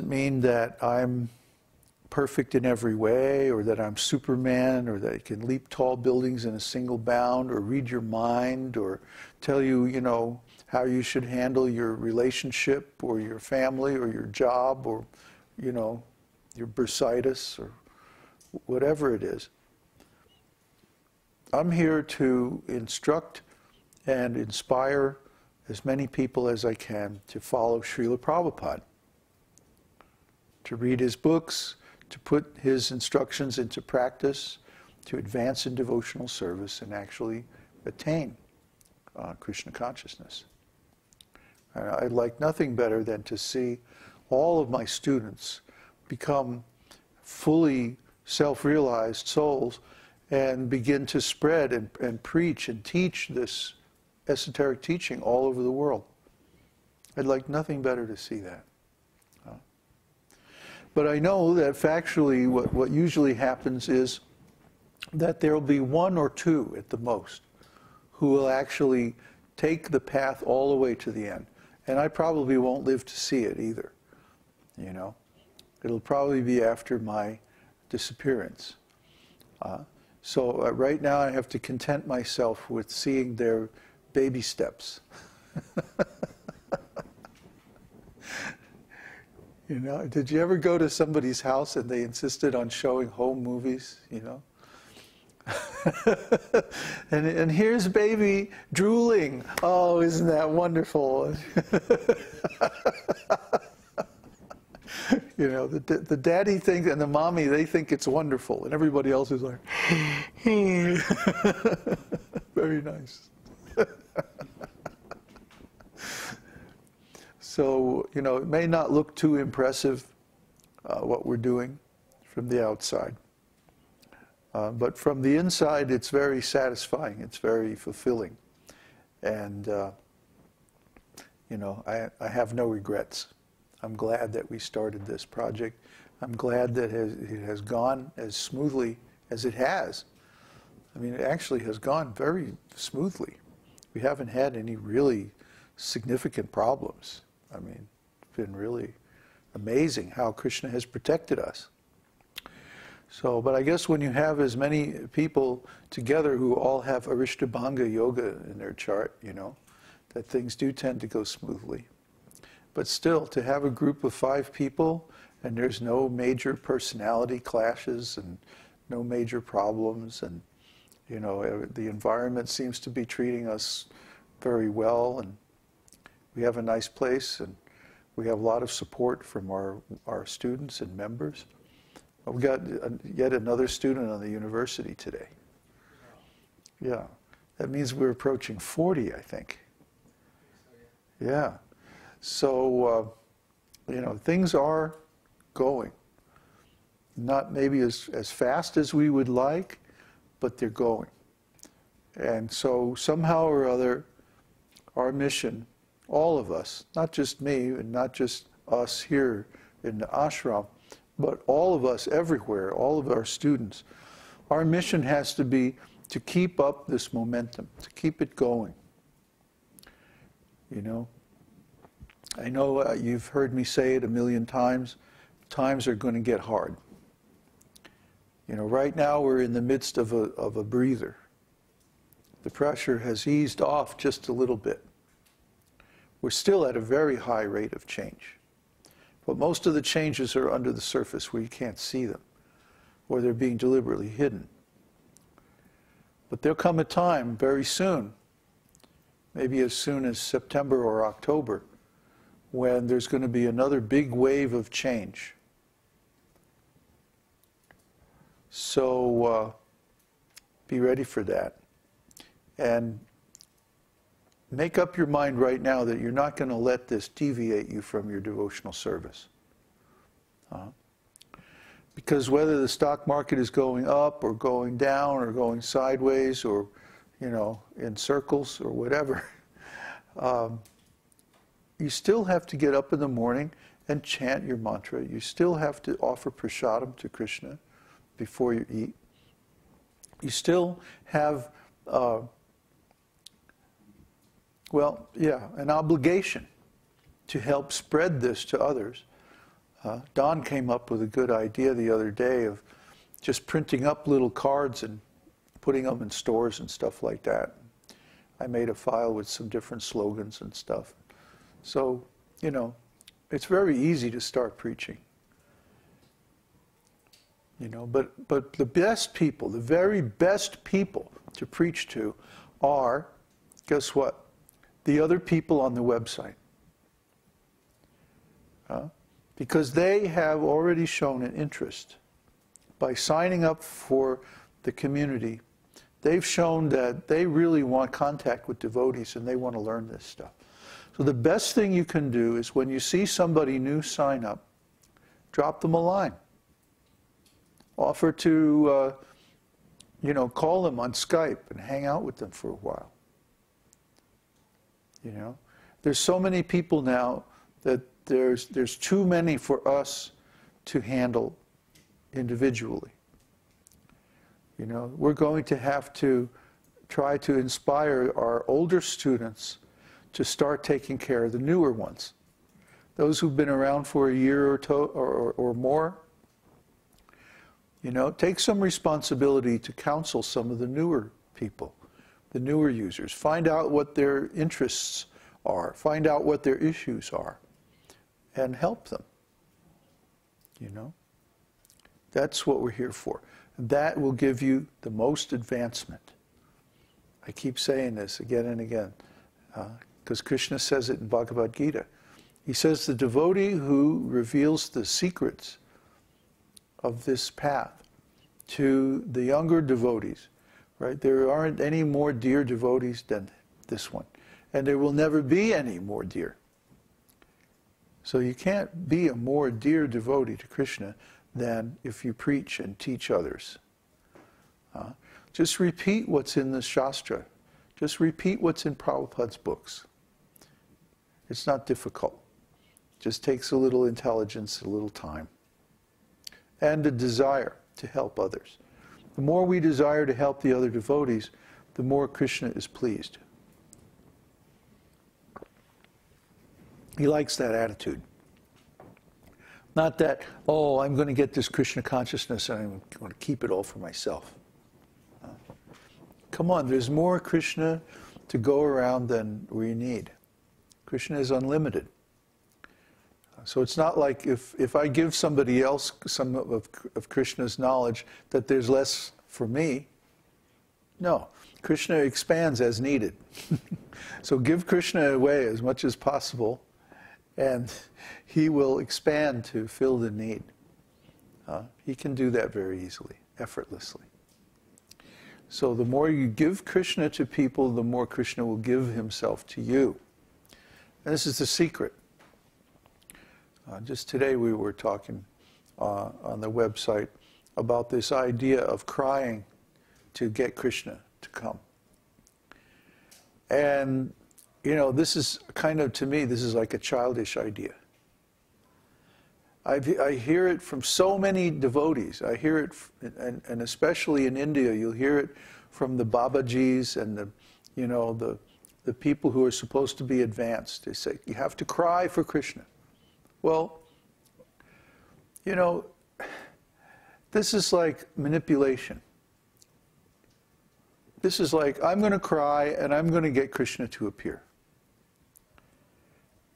doesn't mean that I'm perfect in every way, or that I'm Superman, or that I can leap tall buildings in a single bound, or read your mind, or tell you, you know, how you should handle your relationship, or your family, or your job, or, you know, your bursitis, or whatever it is. I'm here to instruct and inspire as many people as I can to follow Śrīla Prabhupāda, to read his books, to put his instructions into practice, to advance in devotional service and actually attain Krishna consciousness. And I'd like nothing better than to see all of my students become fully self-realized souls and begin to spread and preach and teach this esoteric teaching all over the world. I'd like nothing better to see that. But I know that factually what usually happens is that there will be one or two at the most who will actually take the path all the way to the end. And I probably won't live to see it either, you know. It'll probably be after my disappearance. So right now I have to content myself with seeing their baby steps. You know, did you ever go to somebody's house and they insisted on showing home movies, you know? and here's baby drooling. Oh, isn't that wonderful? You know, the daddy thinks and the mommy, they think it's wonderful, and everybody else is like, very nice. So, you know, it may not look too impressive, what we're doing from the outside. But from the inside, it's very satisfying. It's very fulfilling. And, you know, I have no regrets. I'm glad that we started this project. I'm glad that it has gone as smoothly as it has. I mean, it actually has gone very smoothly. We haven't had any really significant problems. I mean, it's been really amazing how Krishna has protected us. So, but I guess when you have as many people together who all have Arishtabhanga yoga in their chart, you know, that things do tend to go smoothly. But still, to have a group of 5 people and there's no major personality clashes and no major problems, and, you know, the environment seems to be treating us very well, and we have a nice place, and we have a lot of support from our students and members. We got yet another student on the university today. Yeah, that means we're approaching 40, I think. Yeah, so you know, things are going. Not maybe as fast as we would like, but they're going. And so somehow or other, our mission, all of us, not just me and not just us here in the ashram, but all of us everywhere, all of our students, our mission has to be to keep up this momentum, to keep it going. You know, I know you've heard me say it a million times, times are going to get hard. You know, right now we're in the midst of a breather. The pressure has eased off just a little bit. We're still at a very high rate of change. But most of the changes are under the surface where you can't see them, or they're being deliberately hidden. But there'll come a time very soon, maybe as soon as September or October, when there's going to be another big wave of change. So be ready for that. And make up your mind right now that you're not going to let this deviate you from your devotional service. Because whether the stock market is going up or going down or going sideways or, you know, in circles or whatever, you still have to get up in the morning and chant your mantra. You still have to offer prasadam to Krishna before you eat. You still have well, yeah, an obligation to help spread this to others Don came up with a good idea the other day of just printing up little cards and putting them in stores and stuff like that. I made a file with some different slogans and stuff. So, you know, it's very easy to start preaching. You know, but the best people, the very best people to preach to are, guess what? The other people on the website. Because they have already shown an interest. By signing up for the community, they've shown that they really want contact with devotees and they want to learn this stuff. So the best thing you can do is when you see somebody new sign up, drop them a line. Offer to, you know, call them on Skype and hang out with them for a while. You know, there's so many people now that there's too many for us to handle individually. You know, we're going to have to try to inspire our older students to start taking care of the newer ones. Those who've been around for a year or more, you know, take some responsibility to counsel some of the newer people, the newer users. Find out what their interests are. Find out what their issues are. And help them. You know? That's what we're here for. That will give you the most advancement. I keep saying this again and again, because Krishna says it in Bhagavad-gītā. He says the devotee who reveals the secrets of this path to the younger devotees, right? There aren't any more dear devotees than this one. And there will never be any more dear. So you can't be a more dear devotee to Krishna than if you preach and teach others. Just repeat what's in the Shastra. Just repeat what's in Prabhupada's books. It's not difficult. It just takes a little intelligence, a little time. And a desire to help others. The more we desire to help the other devotees, the more Krishna is pleased. He likes that attitude. Not that, oh, I'm going to get this Krishna consciousness and I'm going to keep it all for myself. Come on, there's more Krishna to go around than we need. Krishna is unlimited. So it's not like if I give somebody else some of Krishna's knowledge that there's less for me. No, Krishna expands as needed. So give Krishna away as much as possible and he will expand to fill the need. He can do that very easily, effortlessly. So the more you give Krishna to people, the more Krishna will give himself to you. And this is the secret. Just today we were talking on the website about this idea of crying to get Krishna to come. And, you know, this is kind of, to me, this is like a childish idea. I hear it from so many devotees. I hear it, and especially in India, you'll hear it from the Babajis and the, you know, the people who are supposed to be advanced. They say, you have to cry for Krishna. Well, you know, this is like manipulation. This is like, I'm going to cry and I'm going to get Krishna to appear.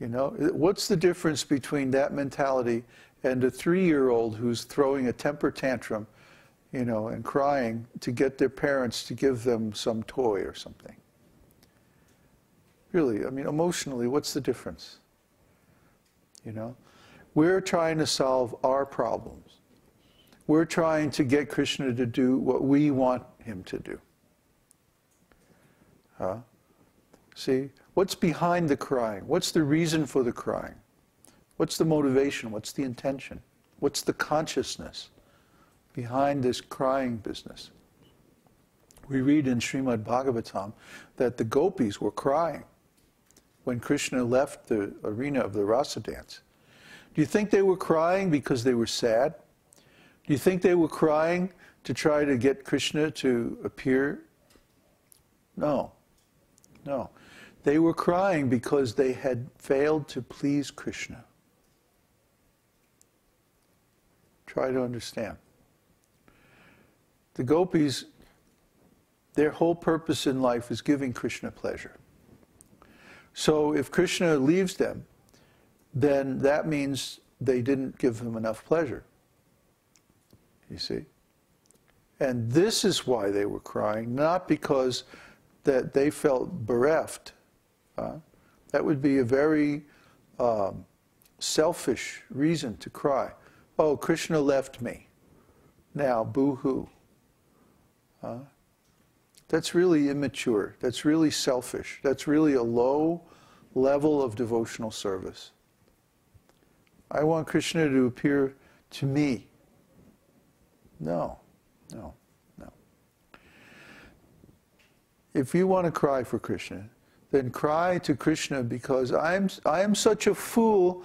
You know, what's the difference between that mentality and a 3-year-old who's throwing a temper tantrum, you know, and crying to get their parents to give them some toy or something? Really, I mean, emotionally, what's the difference? You know, we're trying to solve our problems. We're trying to get Krishna to do what we want him to do. See, what's behind the crying? What's the reason for the crying? What's the motivation? What's the intention? What's the consciousness behind this crying business? We read in Śrīmad-Bhāgavatam that the gopis were crying when Krishna left the arena of the rasa dance. Do you think they were crying because they were sad? Do you think they were crying to try to get Krishna to appear? No. No. They were crying because they had failed to please Krishna. Try to understand. The gopis, their whole purpose in life is giving Krishna pleasure. So if Krishna leaves them, then that means they didn't give him enough pleasure. You see? And this is why they were crying, not because that they felt bereft. That would be a very selfish reason to cry. Oh, Krishna left me. Now, boo-hoo. That's really immature. That's really selfish. That's really a low level of devotional service. I want Krishna to appear to me. No, no, no. If you want to cry for Krishna, then cry to Krishna because I am such a fool